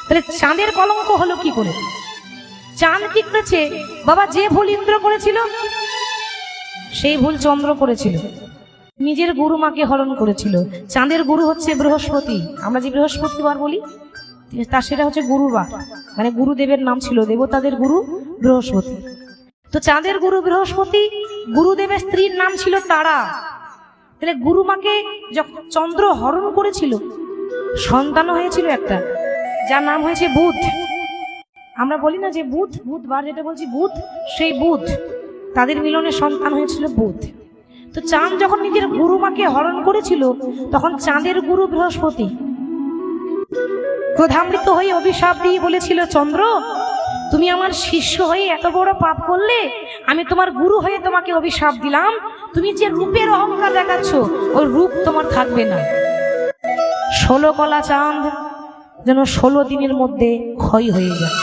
তাহলে চাঁদের কলঙ্ক হলো কি করে? চাঁদ কি করেছে বাবা? যে ভুল ইন্দ্র করেছিল সেই ভুল চন্দ্র করেছিল, নিজের গুরু মাকে হরণ করেছিল। চাঁদের গুরু হচ্ছে বৃহস্পতি, আমরা যে বৃহস্পতিবার বলি তা সেটা হচ্ছে গুরুবার, মানে গুরুদেবের নাম ছিল, দেবতাদের গুরু বৃহস্পতি। তো চাঁদের গুরু বৃহস্পতি, গুরুদেবের স্ত্রীর নাম ছিল তারা। তাহলে গুরু মাকে যখন চন্দ্র হরণ করেছিল, সন্তান হয়েছিল একটা, যার নাম হয়েছে বুধ। আমরা বলি না যে বুধ, বুধবার যেটা বলছি বুধ, সেই বুধ, তাদের মিলনে সন্তান হয়েছিল বুধ। তো চাঁদ যখন নিজের গুরু মাকে হরণ করেছিল, তখন চাঁদের গুরু বৃহস্পতি ক্রোধামৃত হয়ে অভিশাপ দিয়ে বলেছিল, চন্দ্র তুমি আমার শিষ্য হয়ে এত বড় পাপ করলে, আমি তোমার গুরু হয়ে তোমাকে অভিশাপ দিলাম, তুমি যে রূপের অহংকার দেখাচ্ছ ওই রূপ তোমার থাকবে না। 16 কলা চাঁদ যেন 16 দিনের মধ্যে ক্ষয় হয়ে যায়।